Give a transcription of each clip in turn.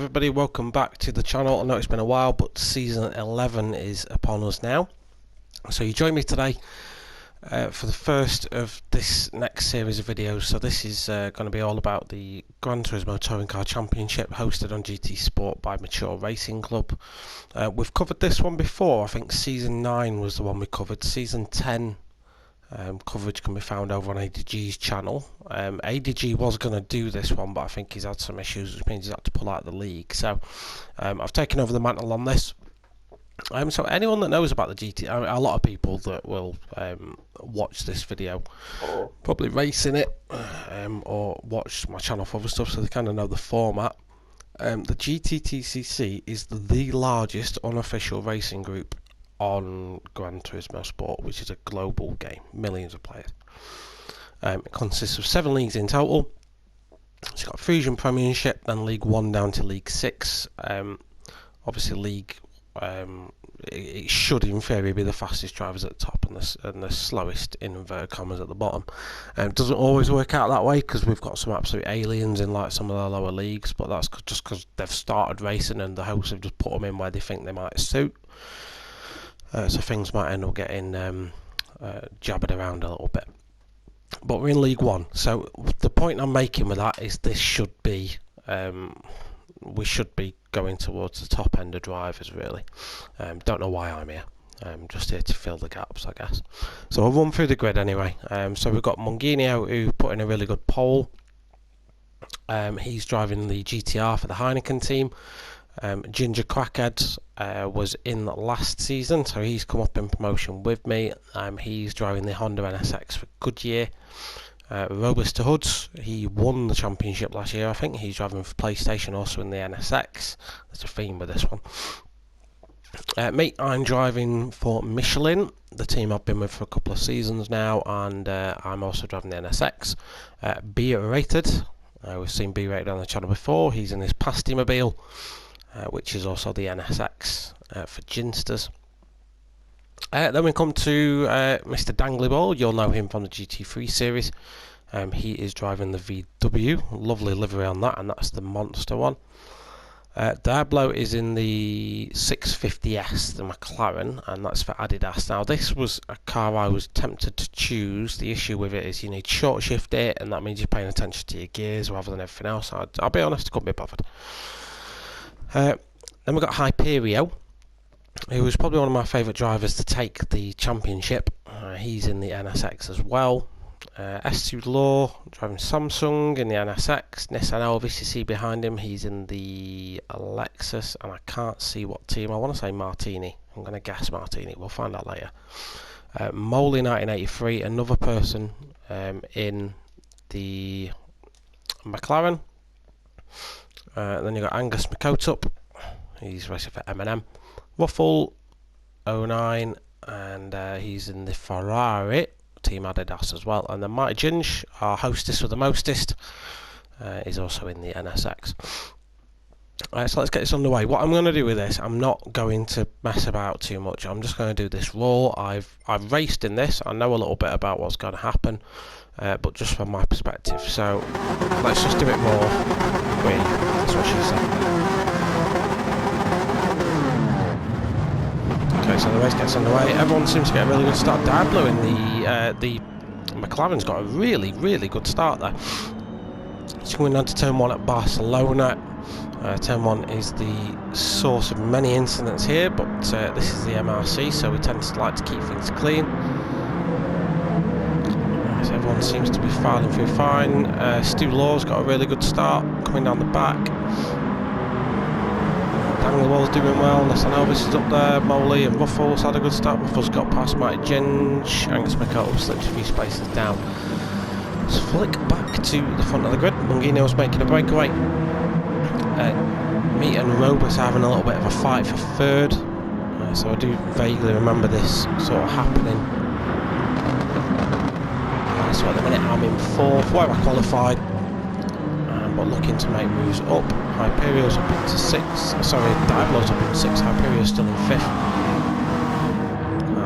everybody, welcome back to the channel. I know it's been a while, but season 11 is upon us now. So you join me today for the first of this next series of videos. So this is going to be all about the Gran Turismo Touring Car Championship hosted on GT Sport by Mature Racing Club. We've covered this one before. I think season 9 was the one we covered. Season 10 coverage can be found over on ADG's channel. ADG was going to do this one, but I think he's had some issues, which means he's had to pull out of the league. So I've taken over the mantle on this. So anyone that knows about the GT, a lot of people that will watch this video probably race in it or watch my channel for other stuff, so they kind of know the format. The GTTCC is the largest unofficial racing group on Gran Turismo Sport, which is a global game, millions of players. It consists of 7 leagues in total. It's got Fusion Premiership, then League 1 down to League 6. Obviously League it should in theory be the fastest drivers at the top and the slowest in inverted commas at the bottom. It doesn't always work out that way because we've got some absolute aliens in like some of the lower leagues, but that's just because they've started racing and the hosts have just put them in where they think they might suit. So things might end up getting jabbered around a little bit. But we're in League 1. So the point I'm making with that is this should be, we should be going towards the top end of drivers really. Don't know why I'm here. I'm just here to fill the gaps, I guess. So I'll run through the grid anyway. So we've got Munginio, who put in a really good pole. He's driving the GTR for the Heineken team. Ginger Crackhead was in last season, so he's come up in promotion with me. He's driving the Honda NSX for Goodyear. Robusta Hoods, he won the championship last year, I think. He's driving for PlayStation, also in the NSX. There's a theme with this one. Me, I'm driving for Michelin, the team I've been with for a couple of seasons now, and I'm also driving the NSX. B-rated, we've seen B-rated on the channel before. He's in his Pasty-mobile, which is also the NSX for Ginsters. Then we come to Mr. Dangly Ball. You'll know him from the GT3 series. He is driving the VW. Lovely livery on that, and that's the monster one. Diablo is in the 650S, the McLaren, and that's for Adidas. Now, this was a car I was tempted to choose. The issue with it is you need short shift it, and that means you're paying attention to your gears rather than everything else. I'll be honest, I couldn't be bothered. Then we've got Hyperio, who was probably one of my favourite drivers to take the championship. He's in the NSX as well. S2 Law driving Samsung in the NSX. Nissan LVCC behind him. He's in the Lexus, and I can't see what team. I want to say Martini. I'm going to guess Martini. We'll find out later. Moley 1983, another person in the McLaren. Then you've got Angus McCotup. He's racing for M&M. Ruffle 09, and he's in the Ferrari team Adidas as well. And then Marty Ginge, our hostess with the mostest, is also in the NSX. So let's get this underway. What I'm going to do with this, I'm not going to mess about too much. I'm just going to do this raw. I've raced in this. I know a little bit about what's going to happen, but just from my perspective. So let's just do it raw. That's what she said. Okay, so the race gets underway. Everyone seems to get a really good start. Diablo in the McLaren's got a really, really good start there. It's coming on to turn 1 at Barcelona. Turn 1 is the source of many incidents here, but this is the MRC, so we tend to like to keep things clean. So everyone seems to be filing through fine. Stu Law's got a really good start coming down the back. Dangly Wall's doing well. Nissan Elvis is up there. Moley and Ruffles had a good start. Ruffles got past Mighty Ginge. Angus McCollum slipped a few spaces down. Let's flick back to the front of the grid. Munginio's making a breakaway. Me and Robus are having a little bit of a fight for third. So I do vaguely remember this sort of happening. So at the minute I'm in 4th, where I qualified. But looking to make moves up. Hyperio's up into 6th. Sorry, Diablo's up in 6th. Hyperio's still in 5th.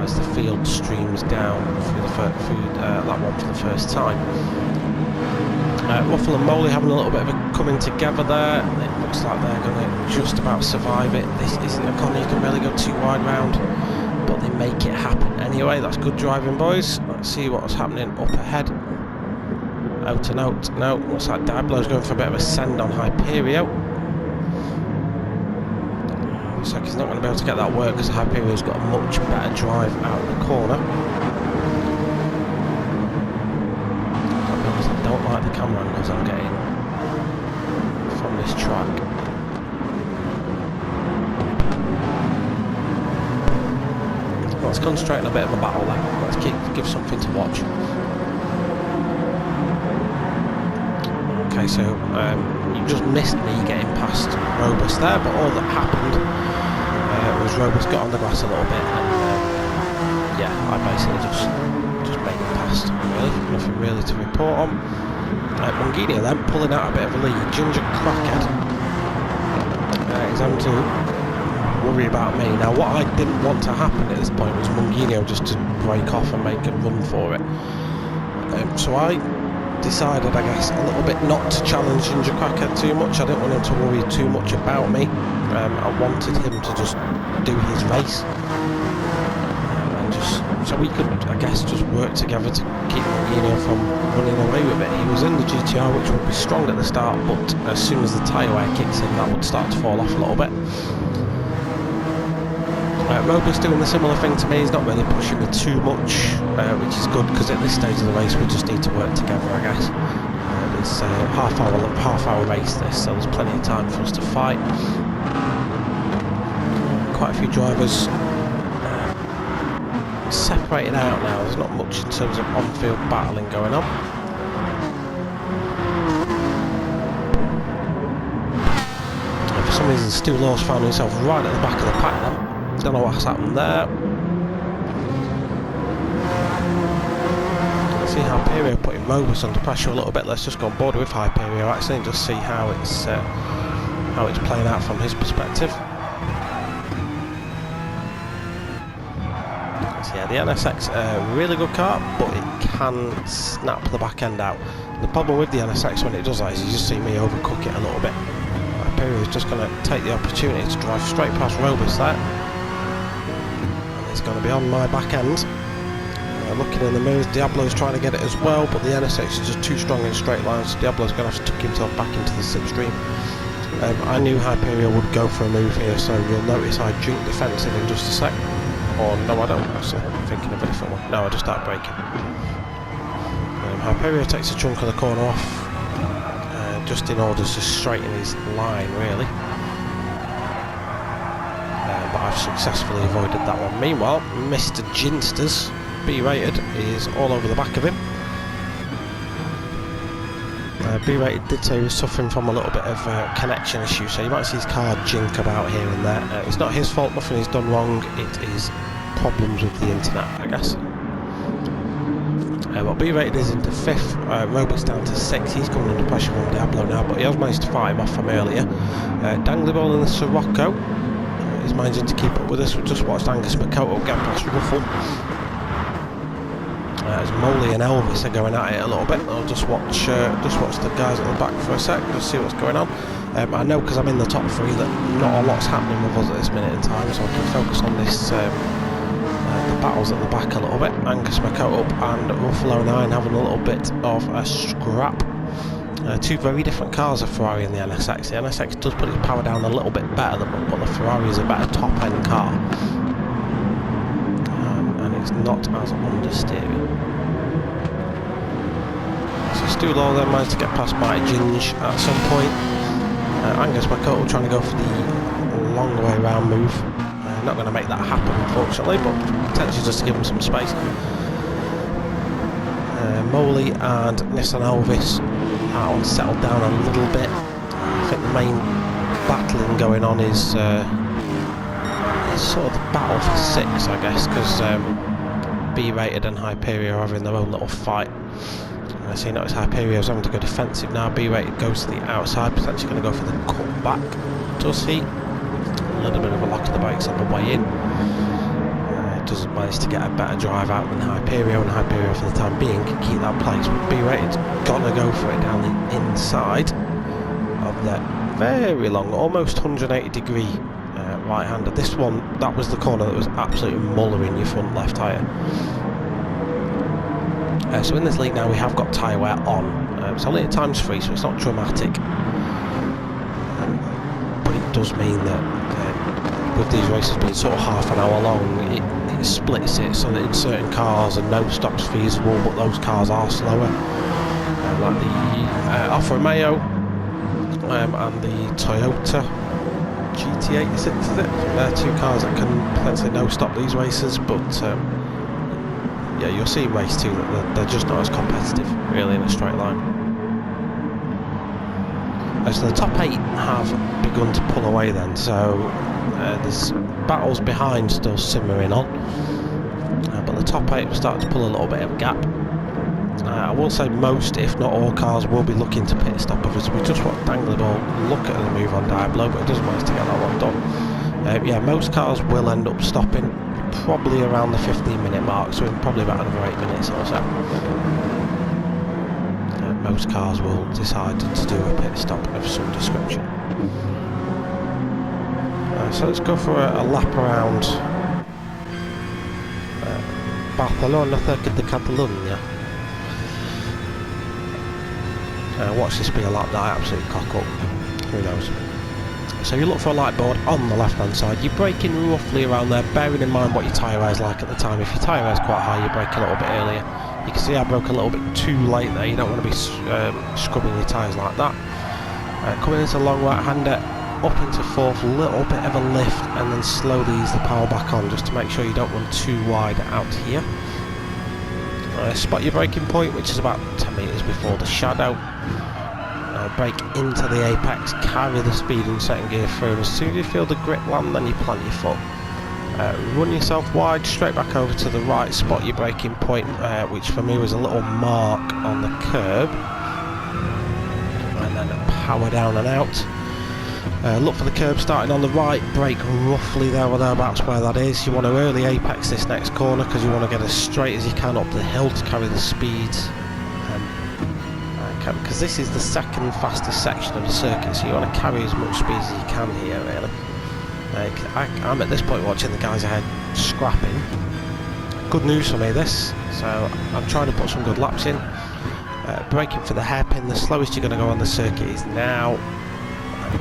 As the field streams down through that one for the first time. Ruffle and Moley having a little bit of a coming together there. It looks like they're going to just about survive it. This isn't a corner you can really go too wide round, but they make it happen anyway. That's good driving, boys. Let's see what's happening up ahead. Out and out. No, looks like Diablo's going for a bit of a send on Hyperio. Looks like he's not going to be able to get that work because Hyperio's got a much better drive out of the corner. I don't like the camera angles I'm getting from this track. Let's concentrate on a bit of a battle then. Let's give something to watch. Okay, so you just missed me getting past Robus there, but all that happened was Robus got on the grass a little bit, and yeah, I basically just made it past. Really, nothing really to report on. Mungini then pulling out a bit of a lead. Ginger Crackhead is having to worry about me. Now, what I didn't want to happen at this point was Mungini just to break off and make a run for it. So I decided, I guess, a little bit not to challenge Ginger Crackhead too much. I didn't want him to worry too much about me. I wanted him to just do his race, and just so we could, I guess, just work together to keep Mungini from running away with it. He was in the GTR, which would be strong at the start, but as soon as the tyre wear kicks in, that would start to fall off a little bit. Robus doing the similar thing to me. He's not really pushing me too much, which is good because at this stage of the race we just need to work together, I guess. It's a half hour race this, so there's plenty of time for us to fight. Quite a few drivers separated out now. There's not much in terms of on-field battling going on. And for some reason Stu Law's found himself right at the back of the pack then. Don't know what's happened there. See Hyperio putting Robus under pressure a little bit. Let's just go on board with Hyperio actually and just see how it's playing out from his perspective. So yeah, the NSX a really good car, but it can snap the back end out. The problem with the NSX when it does that is you just see me overcook it a little bit. Hyperio is just going to take the opportunity to drive straight past Robus there. It's going to be on my back end. Looking in the mirrors, Diablo's trying to get it as well, but the NSX is just too strong in straight lines, so Diablo's going to have to tuck himself back into the slipstream. I knew Hyperio would go for a move here, so you'll notice I jink defensive in just a sec. Or no, I don't actually. I'm thinking of a different one. No, I just start braking. Hyperio takes a chunk of the corner off, just in order to straighten his line, really. But I've successfully avoided that one. Meanwhile, Mr. Ginsters, B-rated, is all over the back of him. B-rated did say he was suffering from a little bit of connection issue, so you might see his car jink about here and there. It's not his fault, nothing he's done wrong, it is problems with the internet, I guess. But B-rated is into 5th, Robot's down to 6th, he's coming under pressure from Diablo now, but he has managed to fight him off from earlier. Dangly Ball in the Sirocco is managing to keep up with us. We just watched Angus McCoto get past Ruffle. As Moley and Elvis are going at it a little bit. I'll just watch the guys at the back for a sec, just see what's going on. I know because I'm in the top 3 that not a lot's happening with us at this minute in time, so I can focus on this the battles at the back a little bit. Angus McCoto and Ruffalo 9 having a little bit of a scrap. Two very different cars, a Ferrari and the NSX. The NSX does put its power down a little bit better than but the Ferrari is a better top end car. And it's not as understeering. So Stu Law then managed to get past Marty Ginge at some point. Angus McCoto trying to go for the long way round move. Not going to make that happen unfortunately, but potentially just to give him some space. Moley and Nissan Elvis are unsettled down a little bit. I think the main battling going on is sort of the battle for 6, I guess, because B-rated and Hyperio are having their own little fight. So you notice Hyperio's having to go defensive now. B-rated goes to the outside, potentially going to go for the cutback. Does he? A little bit of a lock of the brakes on the way in. does manage to get a better drive out than Hyperion, and Hyperion for the time being can keep that place. But B-Rated's gonna go for it down the inside of that very long, almost 180 degree right-hander. This one, that was the corner that was absolutely mullering your front left tyre. So in this league now we have got tyre wear on. It's only at ×3, so it's not dramatic. But it does mean that with these races being sort of half an hour long, it splits it so that in certain cars and no stops feasible, but those cars are slower. Like the Alfa Romeo and the Toyota GT86, is it? They're two cars that can potentially no stop these races, but yeah, you'll see in race 2 that they're just not as competitive really in a straight line. So the top 8 have begun to pull away then, so there's battles behind still simmering on, but the top 8 will start to pull a little bit of a gap. I will say most, if not all, cars will be looking to pit stop as we just want Dangly Ball look at the move on Diablo, but it doesn't manage to get that one done. Yeah, most cars will end up stopping probably around the 15-minute mark, so in probably about another 8 minutes or so. Most cars will decide to do a pit stop of some description. So let's go for a lap around Barcelona, Circuit de Catalunya. Watch this be a lap that I absolutely cock up. Who knows? So you look for a light board on the left hand side. You're braking roughly around there, bearing in mind what your tyre wear is like at the time. If your tyre wear is quite high, you brake a little bit earlier. You can see I broke a little bit too late there. You don't want to be scrubbing your tyres like that. Coming into long right hander, up into fourth, a little bit of a lift, and then slowly ease the power back on just to make sure you don't run too wide out here. Spot your braking point, which is about 10 metres before the shadow. Brake into the apex, carry the speed in second gear through, and as soon as you feel the grip land, then you plant your foot. Run yourself wide, straight back over to the right, spot your braking point, which for me was a little mark on the curb, and then power down and out. Look for the curb starting on the right, brake roughly there or thereabouts where that is. You want to early apex this next corner because you want to get as straight as you can up the hill to carry the speeds. Because this is the second fastest section of the circuit, so you want to carry as much speed as you can here really. I'm at this point watching the guys ahead scrapping. Good news for me this, so I'm trying to put some good laps in. Braking for the hairpin, the slowest you're going to go on the circuit is now.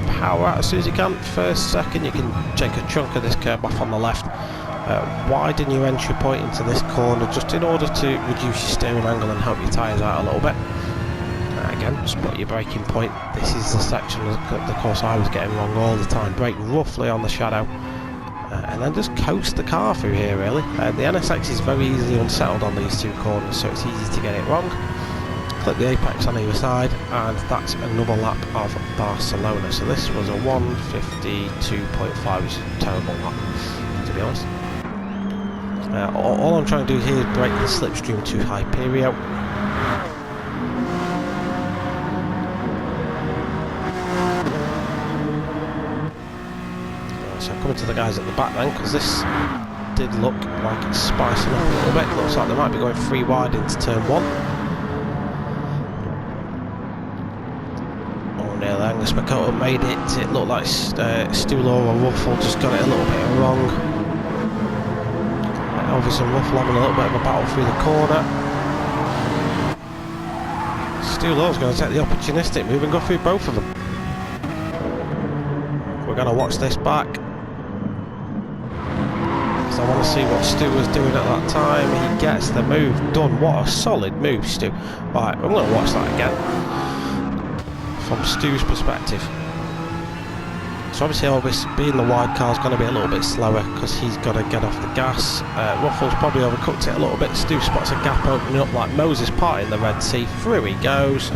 Power out as soon as you can, first, second, you can take a chunk of this curb off on the left. Widen your entry point into this corner just in order to reduce your steering angle and help your tyres out a little bit. Again, spot your braking point. This is the section of the course I was getting wrong all the time. Brake roughly on the shadow, and then just coast the car through here really. The NSX is very easily unsettled on these two corners, so it's easy to get it wrong. Clip the apex on either side, and that's another lap of Barcelona. So this was a 1:52.5, which is a terrible lap, to be honest. All I'm trying to do here is break the slipstream to Hyperion. So coming to the guys at the back then, because this did look like it's spicing up a little bit. Looks like they might be going 3 wide into turn 1. Angus Makoto made it. It looked like Stu Law or Ruffle just got it a little bit wrong. Obviously Ruffle having a little bit of a battle through the corner. Stu Law's going to take the opportunistic move and go through both of them. We're going to watch this back, because I want to see what Stu was doing at that time. He gets the move done. What a solid move, Stu. Right, I'm going to watch that again from Stu's perspective. So obviously Elvis, being the wide car, is going to be a little bit slower because he's got to get off the gas. Ruffles probably overcooked it a little bit. Stu spots a gap opening up like Moses parting the Red Sea. Through he goes.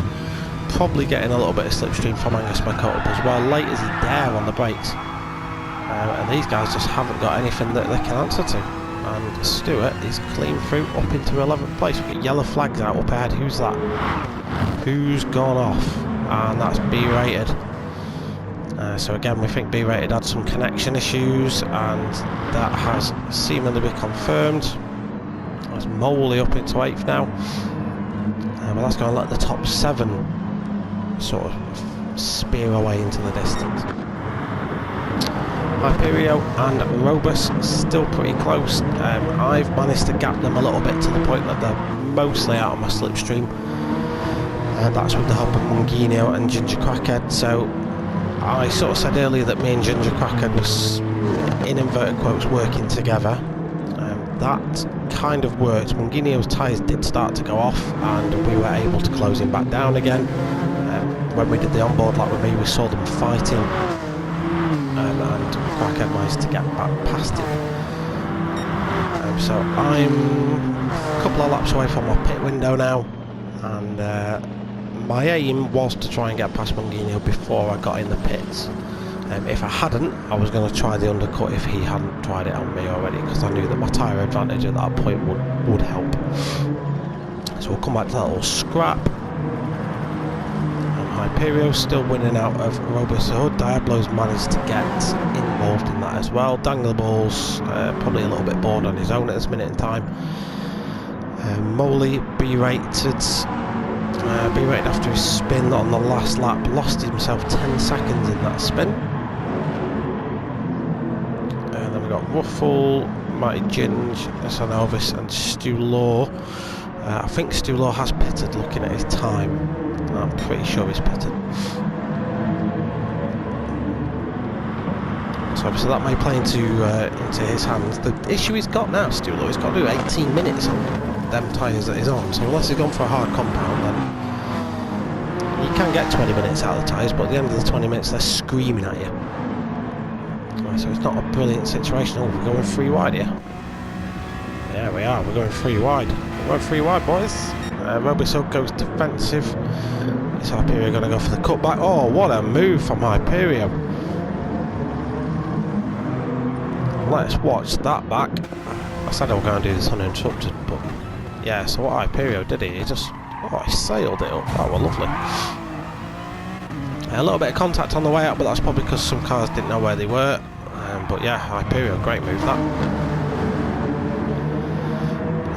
Probably getting a little bit of slipstream from Angus Makoto as well. Late as he dare on the brakes. And these guys just haven't got anything that they can answer to. And Stewart is clean through up into 11th place. We've got yellow flags out up ahead. Who's that? Who's gone off? And that's B-rated. So again, we think B-Rated had some connection issues, and that has seemingly been confirmed. That's Moley up into 8th now. But that's going to let the top 7 sort of spear away into the distance. Hyperio and Robus still pretty close. I've managed to gap them a little bit to the point that they're mostly out of my slipstream. That's with the help of Mungino and Ginger Crackhead. So I sort of said earlier that me and Ginger Crackhead was, in inverted quotes, working together. That kind of worked. Mungino's tyres did start to go off, and we were able to close him back down again. When we did the onboard lap with me, we saw them fighting, and Crackhead managed to get back past him. So I'm a couple of laps away from my pit window now, and my aim was to try and get past Mungino before I got in the pits. If I hadn't, I was going to try the undercut if he hadn't tried it on me already, because I knew that my tyre advantage at that point would help. So we'll come back to that little scrap. Hyperio's still winning out of Robust Hood. Diablo's managed to get involved in that as well. Dangleballs probably a little bit bored on his own at this minute in time. Moley B-rated. B-rated after his spin on the last lap, lost himself 10 seconds in that spin. And then we've got Ruffle, Mighty Ginge, Sanovis and Stu Law. I think Stu Law has pitted looking at his time. I'm pretty sure he's pitted. So obviously that may play into his hands. The issue he's got now, Stu Law, he's got to do 18 minutes on them tyres that he's on. So unless he's gone for a hard compound, then you can get 20 minutes out of the tyres, but at the end of the 20 minutes they're screaming at you. Right, so it's not a brilliant situation. Oh, we're going 3 wide here. Yeah, we are. We're going 3 wide. We're going 3 wide, boys. Robusod goes defensive. Is Hyperio going to go for the cutback? Oh, what a move from Hyperio. Let's watch that back. I said I was going to do this uninterrupted, but yeah, so what Hyperio did he just, he sailed it up. That was lovely. A little bit of contact on the way out, but that's probably because some cars didn't know where they were. But yeah, Hyperio, great move that.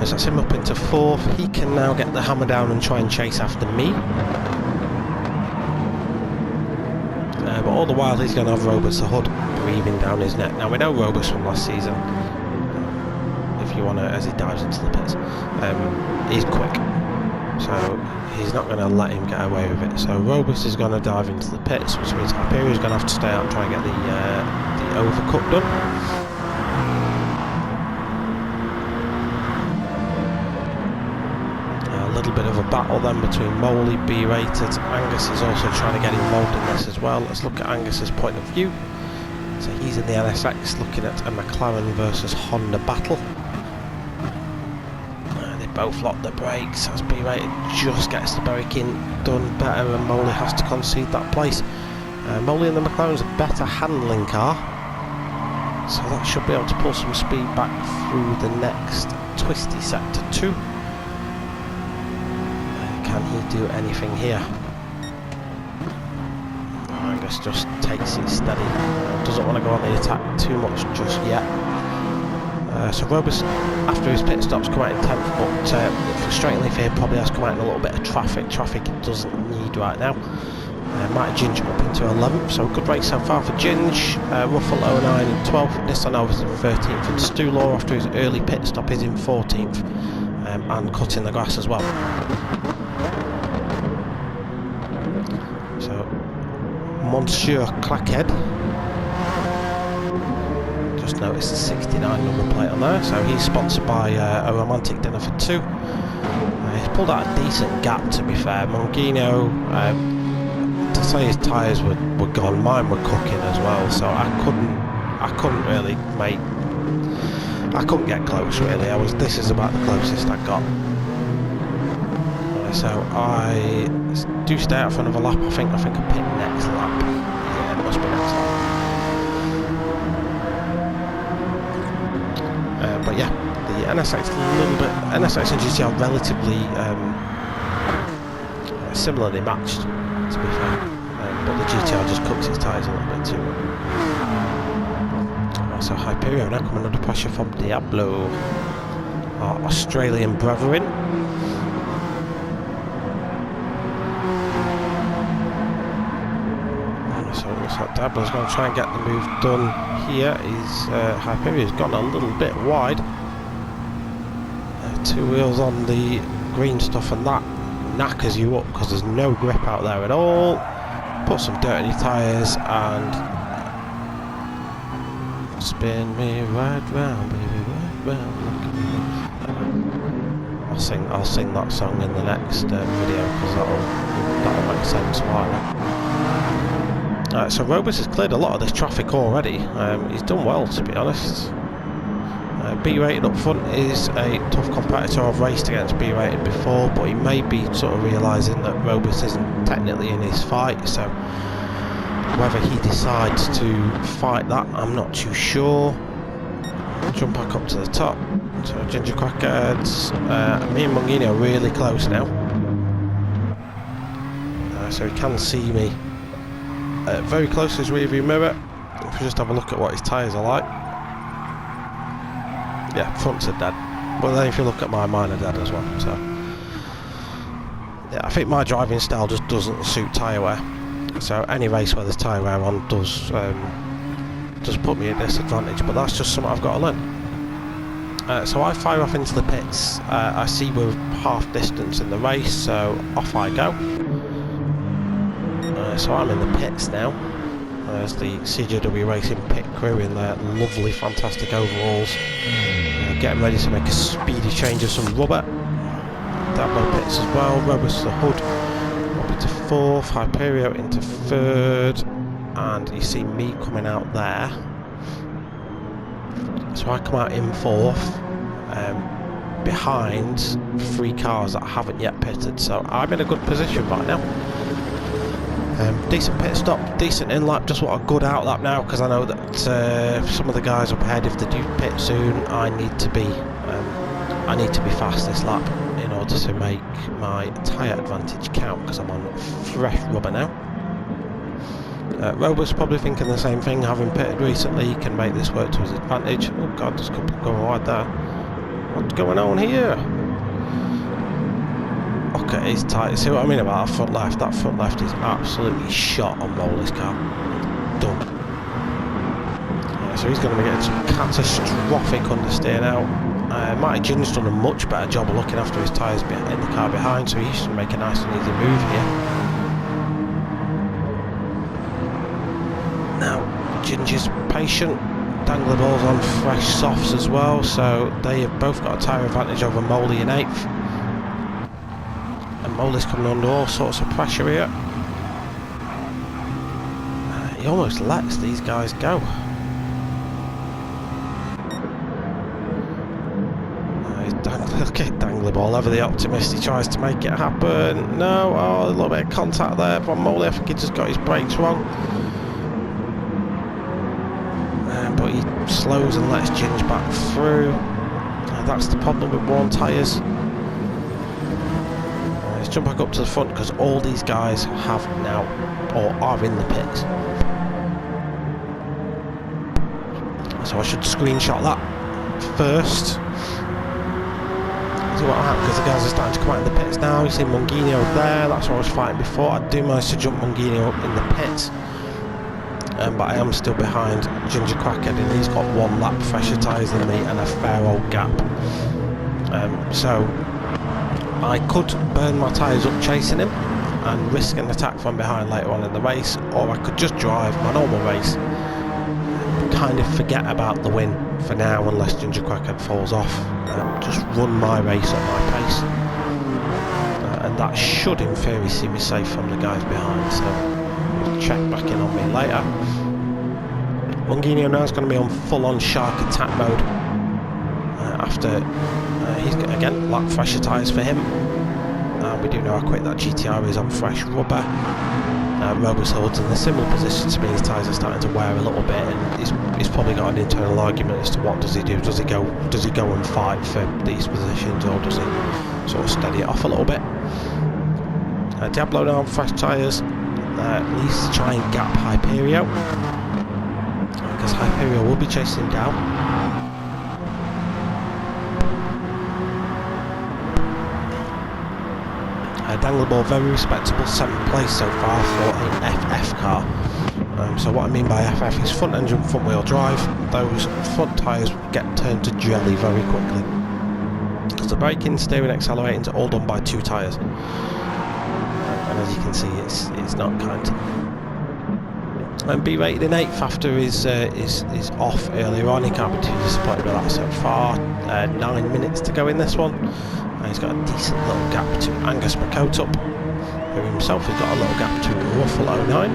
As that's him up into 4th, he can now get the hammer down and try and chase after me. But all the while he's going to have Robus the Hood breathing down his neck. Now we know Robus from last season, if you want to, as he dives into the pits, he's quick. So he's not going to let him get away with it. So Robus is going to dive into the pits, which means Hyperio is going to have to stay out and try and get the overcut done. A little bit of a battle then between Moley, B-rated. Angus is also trying to get involved in this as well. Let's look at Angus's point of view. So he's in the NSX looking at a McLaren versus Honda battle. They both lock the brakes as B-rated just gets the braking done better, and Moley has to concede that place. Moley and the McLaren's a better handling car, so that should be able to pull some speed back through the next twisty sector 2. Can he do anything here? Angus just takes it steady, doesn't want to go on the attack too much just yet. So Robus, after his pit stops, come out in 10th, but frustratingly for him, probably has come out in a little bit of traffic. Traffic he doesn't need right now. Mighty Ginge up into 11th, so good race so far for Ginge. Ruffle 09 in 12th, Nissan Alvis in 13th, and Stu Law after his early pit stop is in 14th, and cutting the grass as well. So Monsieur Clackhead, just noticed the 69 number plate on there, so he's sponsored by a romantic dinner for 2. He's pulled out a decent gap, to be fair. Mungino, to say his tyres were gone, mine were cooking as well, so I couldn't really I couldn't get close really. This is about the closest I got. So I do stay out for another lap. I think I pit next lap. Yeah, it must be next lap. But yeah, the NSX NSX and GT are relatively similarly matched, to be fair. but the GTR just cooks its tyres a little bit too much. So Hyperion now coming under pressure from Diablo, our Australian brethren. So it looks like Diablo's going to try and get the move done here. Hyperion's gone a little bit wide. 2 wheels on the green stuff, and that knackers you up because there's no grip out there at all. Put some dirt in your tyres and spin me right round, baby, right round. I'll sing that song in the next video because that'll make sense. Right, so Robus has cleared a lot of this traffic already. He's done well, to be honest. B-rated up front is a tough competitor. I've raced against B-rated before, but he may be sort of realising that Robus isn't technically in his fight, so whether he decides to fight that, I'm not too sure. Jump back up to the top. So Ginger Crackheads, me and Mungini are really close now. So he can see me very close to his rearview mirror. If we just have a look at what his tyres are like. Yeah, fronts are dead. But then if you look at mine are dead as well. So yeah, I think my driving style just doesn't suit tyre wear. So any race where there's tyre wear on does put me at disadvantage. But that's just something I've got to learn. So I fire off into the pits. I see we're half distance in the race, so off I go. So I'm in the pits now. There's the CJW-Racing pit crew in their lovely, fantastic overalls, getting ready to make a speedy change of some rubber. Diablo pits as well. Robust the hood up into 4th, Hyperio into 3rd, and you see me coming out there. So I come out in 4th, behind 3 cars that haven't yet pitted. So I'm in a good position right now. Decent pit stop, decent in lap, just want a good out lap now because I know that some of the guys up ahead, if they do pit soon, I need to be fast this lap in order to make my tyre advantage count because I'm on fresh rubber now. Robert's probably thinking the same thing, having pitted recently, he can make this work to his advantage. Oh god, there's a couple going wide there. What's going on here? Okay, it's tight. See what I mean about that front left? That front left is absolutely shot on Molly's car. Done. So he's going to be getting some catastrophic understeer now. Marty Gin's done a much better job of looking after his tyres in the car behind, so he should make a nice and easy move here. Now, Ginger's patient. Dangler balls on fresh softs as well, so they have both got a tyre advantage over Molly in 8th. Molly's coming under all sorts of pressure here. He almost lets these guys go. Okay, Dangler ball over the Optimist. He tries to make it happen. No, a little bit of contact there from Molly. I think he just got his brakes wrong. But he slows and lets Ginge back through. That's the problem with worn tyres. Jump back up to the front because all these guys have now or are in the pits. So I should screenshot that first. See what happens because the guys are starting to come out in the pits now. You see Mungino there, that's what I was fighting before. I do manage to jump Mungino up in the pits. But I am still behind Ginger Crackhead and he's got 1 lap fresher tyres than me and a fair old gap. So I could burn my tyres up chasing him and risk an attack from behind later on in the race, or I could just drive my normal race and kind of forget about the win for now unless Ginger Crackhead falls off and just run my race at my pace. And that should in theory see me safe from the guys behind, so we'll check back in on me later. Mungino now is going to be on full-on shark attack mode after he's again lap fresher tyres for him. We do know how quick that GTR is on fresh rubber. Robus holds in a similar position to me. His tyres are starting to wear a little bit, and he's probably got an internal argument as to what does he do. Does he go and fight for these positions, or does he sort of steady it off a little bit? Diablo now on fresh tyres. needs to try and gap Hyperio, because Hyperio will be chasing him down. Danglerball, very respectable 7th place so far for an FF car. So what I mean by FF is front engine, front wheel drive. Those front tyres get turned to jelly very quickly, because the braking, steering, accelerating are all done by 2 tyres. And as you can see, it's not kind. And B rated in 8th after is off earlier on. He can't be too disappointed with that so far. 9 minutes to go in this one. And he's got a decent little gap to Angus McCotup, who himself has got a little gap to Ruffle 09,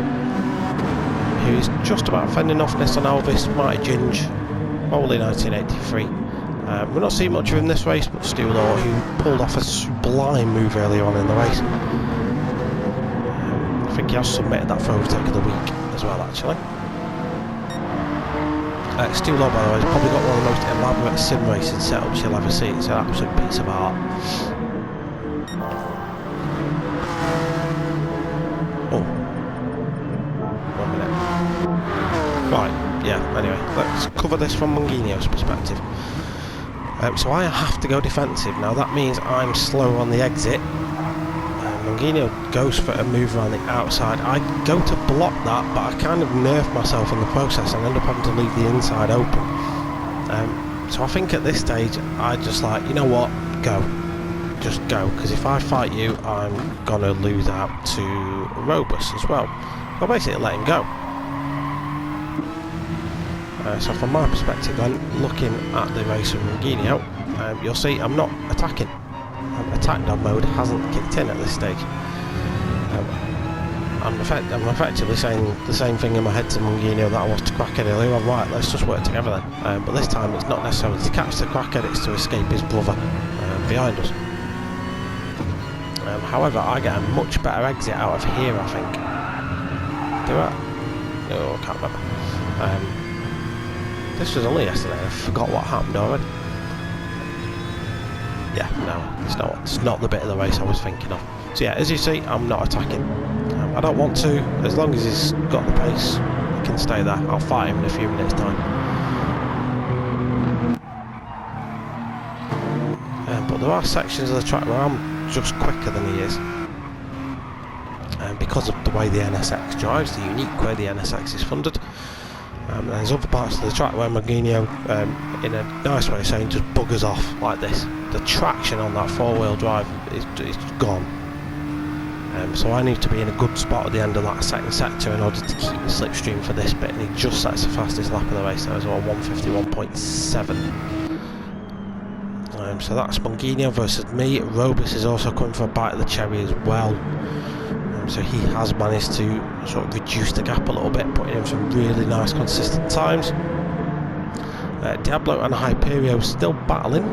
who is just about fending off Nissan Elvis, Mighty Ginge, Molly 1983. We're not seeing much of him this race, but Stu Law, who pulled off a sublime move earlier on in the race. I think he has submitted that for overtake of the week as well, actually. Stu Law, by the way, has probably got one of the most elaborate sim racing setups you'll ever see. It's an absolute piece of art. Oh. 1 minute. Right, yeah, anyway, let's cover this from Munginio's perspective. So I have to go defensive. Now that means I'm slow on the exit. Munginio goes for a move around the outside. I go to block that, but I kind of nerf myself in the process and end up having to leave the inside open. So I think at this stage I just like, you know what, go. Just go, because if I fight you I'm going to lose out to Robus as well. I'll basically let him go. So from my perspective then, looking at the race with Munginio, you'll see I'm not attacking. Attack dog mode hasn't kicked in at this stage. I'm effectively saying the same thing in my head to Munginio that I was to Crackhead earlier. Right, let's just work together then. But this time it's not necessarily to catch the Crackhead, it's to escape his brother behind us. However, I get a much better exit out of here, I think. Do I? No, I can't remember. This was only yesterday, I forgot what happened already. Yeah, no, it's not the bit of the race I was thinking of. So yeah, as you see, I'm not attacking. I don't want to, as long as he's got the pace, he can stay there. I'll fight him in a few minutes' time. But there are sections of the track where I'm just quicker than he is. Because of the way the NSX drives, the unique way the NSX is funded. There's other parts of the track where Munginio, in a nice way of saying, just buggers off like this. The traction on that 4-wheel drive is gone. So I need to be in a good spot at the end of that second sector in order to keep the slipstream for this bit, and he just sets the fastest lap of the race there as well, 151.7. So that's Munginio versus me. Robus is also coming for a bite of the cherry as well. So he has managed to sort of reduce the gap a little bit, putting in some really nice consistent times. Diablo and Hyperio still battling.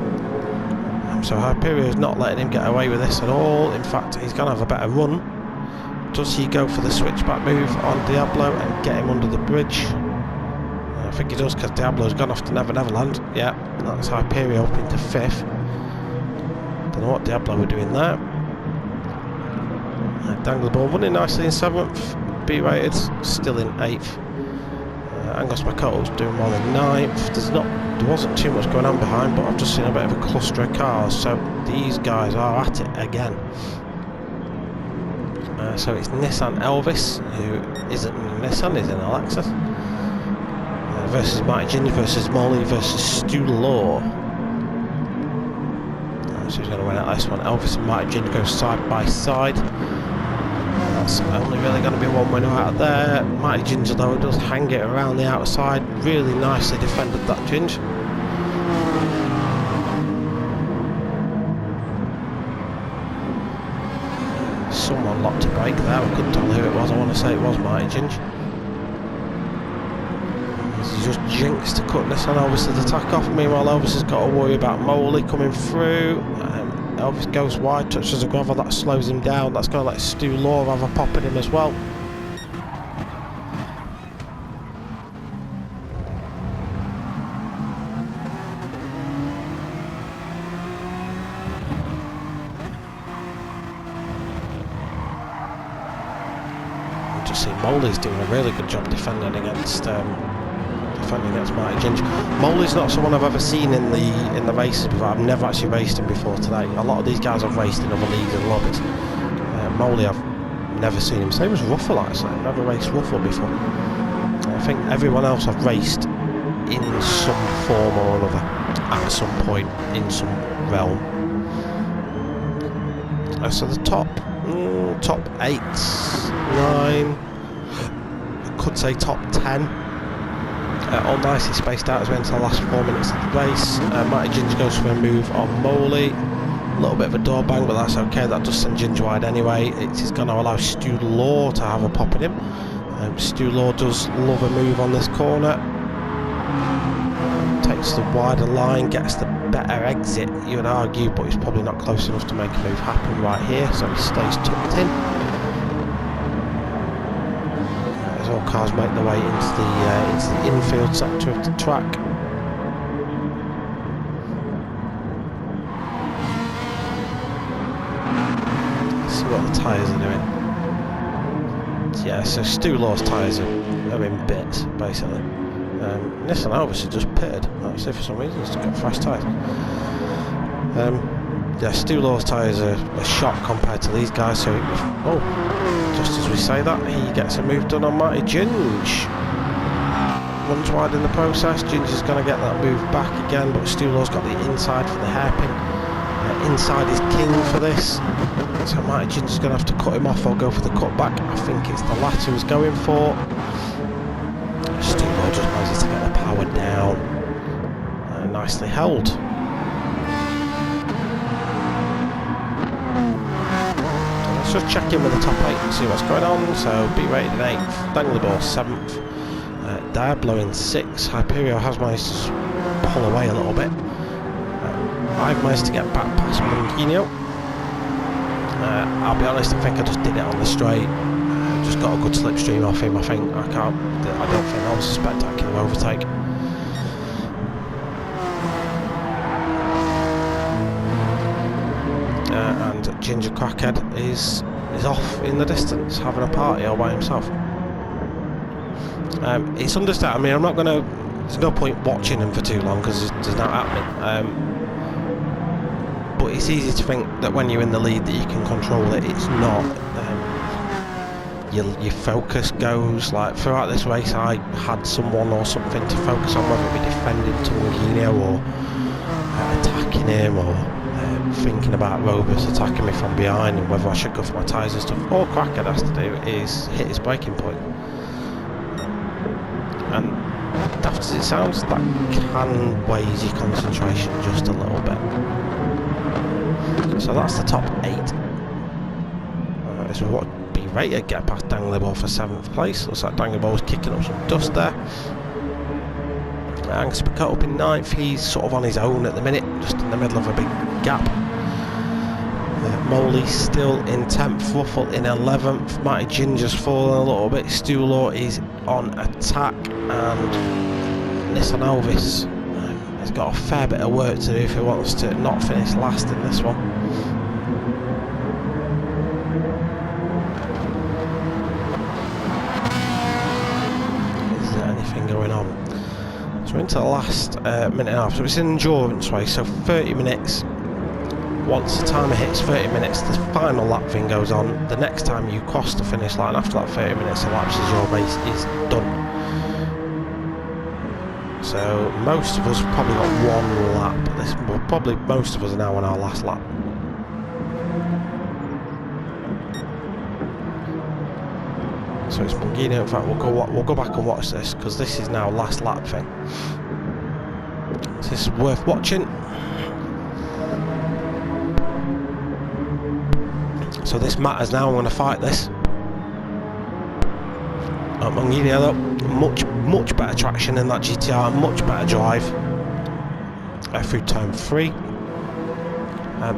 So Hyperio is not letting him get away with this at all. In fact, he's going to have a better run. Does he go for the switchback move on Diablo and get him under the bridge? I think he does, because Diablo's gone off to Never Neverland. Yeah, that's Hyperio up into 5th. Don't know what Diablo were doing there. Danglerball running nicely in 7th. B rated still in 8th. Angus McColl's doing well in 9th. There wasn't too much going on behind, but I've just seen a bit of a cluster of cars, so these guys are at it again. So it's Nissan Elvis, who isn't in Nissan, he's in a Lexus. Versus Mighty Ginge versus Molly versus Stu Law. So he's going to win out this one. Elvis and Mighty Ginge go side by side. That's only really going to be one winner out of there. Mighty Ginge, though, does hang it around the outside. Really nicely defended that Ginge. Someone locked a brake there. I couldn't tell who it was. I want to say it was Mighty Ginge. He's just jinxed to cut Nissan Elvis's attack off. Meanwhile, Elvis has got to worry about Moley coming through. Elvis goes wide, touches the gravel, that slows him down. That's going to let Stu Law have a pop at him as well. actually Molly's doing a really good job defending against Marty Ginger. Molly's not someone I've ever seen in the races before. I've never actually raced him before today. A lot of these guys I've raced in other leagues and lobbies. Molly, I've never seen him. Same as Ruffle, actually. I've never raced Ruffle before. I think everyone else I've raced in some form or another at some point in some realm. So the top 8, 9, I could say top 10. All nicely spaced out as we enter the last 4 minutes of the race. Marty Ginger goes for a move on Moley. A little bit of a door bang, but that's okay. That does send Ginger wide anyway. It is going to allow Stu Law to have a pop at him. Stu Law does love a move on this corner. Takes the wider line, gets the better exit, you would argue, but he's probably not close enough to make a move happen right here, so he stays tucked in. As all cars make their way into the infield sector of the track. Let's see what the tyres are doing. Yeah, so Stu Law's tyres are in bits, basically. Nissan obviously just pitted. Let's see, for some reason he's got fresh tyres. Yeah, Stu Law's tyres are shot compared to these guys, so just as we say that, he gets a move done on Marty Ginge. Runs wide in the process. Ginger's going to get that move back again, but Stu Law's got the inside for the hairpin. Inside is king for this, so Marty Ginger's going to have to cut him off or go for the cutback. I think it's the latter he's going for. Stu Law just manages to get the power down. Nicely held. Let's just check in with the top 8 and see what's going on. So B rated in 8th, Dangleball 7th, Diablo in 6th. Hyperio has managed to pull away a little bit. I've managed to get back past Mungino. I'll be honest, I think I just did it on the straight. Just got a good slipstream off him. I don't think that was a spectacular overtake. And Ginger Crackhead is off in the distance, having a party all by himself. It's understandable. I mean, I'm not going to. There's no point watching him for too long because there's not happening. But it's easy to think that when you're in the lead that you can control it. It's not. Your focus goes, like throughout this race I had someone or something to focus on, whether it be defending Tunguino or attacking him or thinking about Robus attacking me from behind and whether I should go for my tyres and stuff. All Crackhead has to do is hit his braking point. And daft as it sounds, that can ways your concentration just a little bit. So that's the top 8. So what rated get past Dangleball for 7th place. Looks like Dangleball was kicking up some dust there. Angus Picot up in 9th. He's sort of on his own at the minute, just in the middle of a big gap. Moley still in 10th. Ruffle in 11th. Marty Ginger's fallen a little bit. Stu Law is on attack, and Nissan Elvis has got a fair bit of work to do if he wants to not finish last in this one. Going on. So we're into the last minute and a half. So it's an endurance race, so 30 minutes. Once the timer hits 30 minutes, the final lap thing goes on. The next time you cross the finish line after that 30 minutes elapses, your race is done. So most of us have probably got one lap. Probably most of us are now on our last lap. So it's Mungino. In fact, we'll go back and watch this because this is now last lap thing. So this is worth watching. So this matters now. I'm going to fight this. Mungino though, much better traction in that GTR, much better drive. Through turn 3.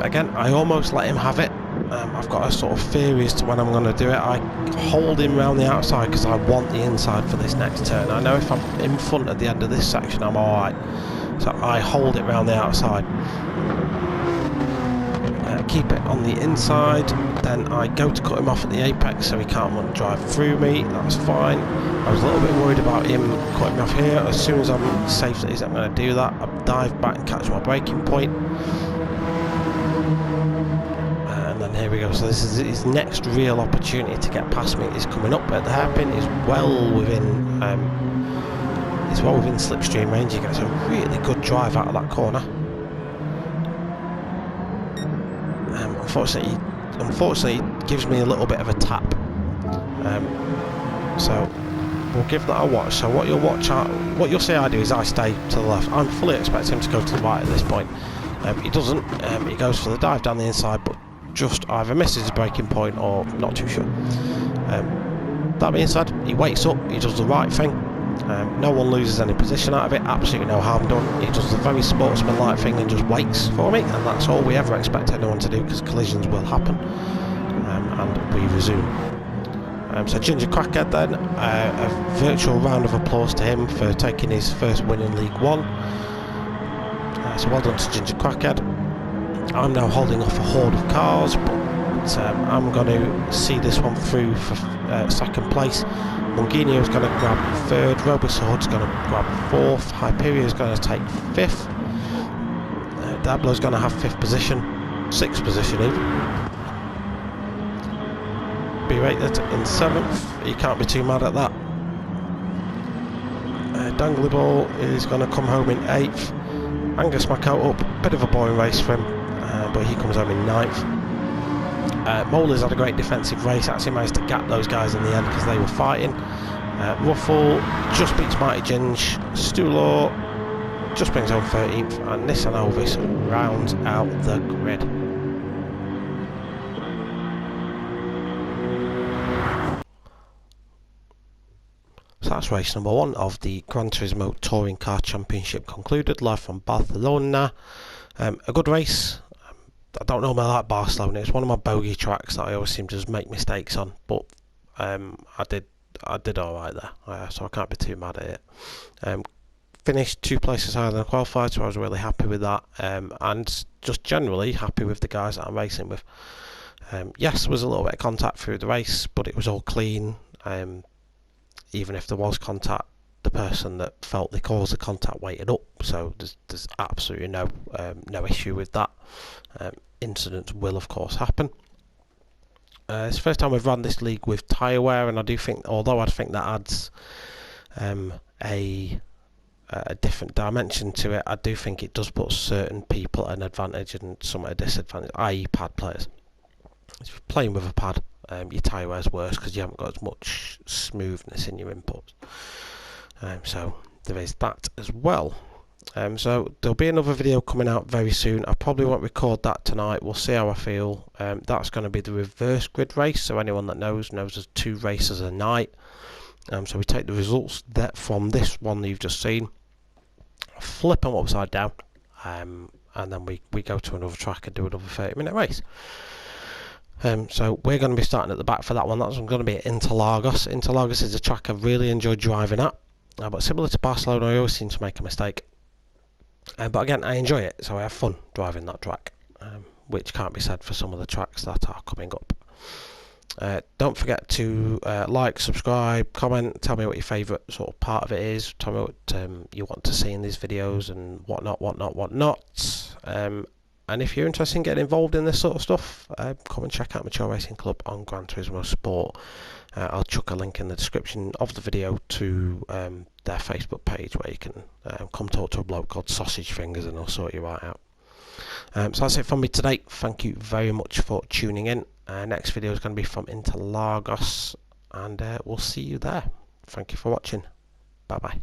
Again, I almost let him have it. I've got a sort of theory as to when I'm going to do it. I hold him round the outside because I want the inside for this next turn. I know if I'm in front at the end of this section I'm alright, so I hold it round the outside. keep it on the inside, then I go to cut him off at the apex so he can't want to drive through me. That's fine. I was a little bit worried about him cutting me off here. As soon as I'm safe that he's not going to do that, I dive back and catch my braking point. And then here we go. So this is his next real opportunity to get past me. Is coming up at the hairpin. Is well within slipstream range. He gets a really good drive out of that corner. Unfortunately, it gives me a little bit of a tap. So we'll give that a watch. So what you'll see I do is I stay to the left. I'm fully expecting him to go to the right at this point. He doesn't. He goes for the dive down the inside, but just either misses his braking point or not too sure. That being said, he wakes up. He does the right thing. No one loses any position out of it, absolutely no harm done. He does the very sportsmanlike thing and just waits for me, and that's all we ever expect anyone to do, because collisions will happen. And we resume. So Ginger Crackhead then, a virtual round of applause to him for taking his first win in League 1. So well done to Ginger Crackhead. I'm now holding off a horde of cars, but I'm going to see this one through for second place. Munginio's going to grab third, Robusword's going to grab fourth, Hyperion's going to take fifth, Dablo's going to have fifth position, sixth position even. B-Rated in seventh, he can't be too mad at that. Dangly Ball is going to come home in eighth. Angus Makoto up, bit of a boring race for him, but he comes home in ninth. Molar's had a great defensive race, actually managed to gap those guys in the end because they were fighting. Ruffle just beats Mighty Ginge. Stulaw just brings home 13th, and Nissan Ovis rounds out the grid. So that's race number 1 of the Gran Turismo Touring Car Championship concluded, live from Barcelona. A good race. I don't normally like Barcelona. It's one of my bogey tracks that I always seem to just make mistakes on, but I did alright there, so I can't be too mad at it. Finished 2 places higher than I qualified, so I was really happy with that, and just generally happy with the guys that I'm racing with. Yes, there was a little bit of contact through the race, but it was all clean. Even if there was contact, the person that felt they caused the contact waited up, so there's absolutely no issue with that. Incidents will of course happen. It's the first time we've run this league with tyre wear, and I do think, although I think that adds a different dimension to it, I do think it does put certain people at an advantage and some at a disadvantage, i.e. pad players. If you're playing with a pad, your tyre wear is worse because you haven't got as much smoothness in your inputs. So there is that as well. So there'll be another video coming out very soon. I probably won't record that tonight. We'll see how I feel. That's going to be the reverse grid race, so anyone that knows there's 2 races a night. So we take the results from this one that you've just seen, flip them upside down, and then we go to another track and do another 30-minute race. So we're going to be starting at the back for that one. That's going to be at Interlagos. Interlagos is a track I really enjoy driving at, but similar to Barcelona, I always seem to make a mistake. But again, I enjoy it, so I have fun driving that track, which can't be said for some of the tracks that are coming up. Don't forget to like, subscribe, comment, tell me what your favourite sort of part of it is, tell me what you want to see in these videos and whatnot. And if you're interested in getting involved in this sort of stuff, come and check out Mature Racing Club on Gran Turismo Sport. I'll chuck a link in the description of the video to their Facebook page where you can come talk to a bloke called Sausage Fingers and he'll sort you right out. So that's it from me today. Thank you very much for tuning in. Next video is going to be from Interlagos, and we'll see you there. Thank you for watching. Bye bye.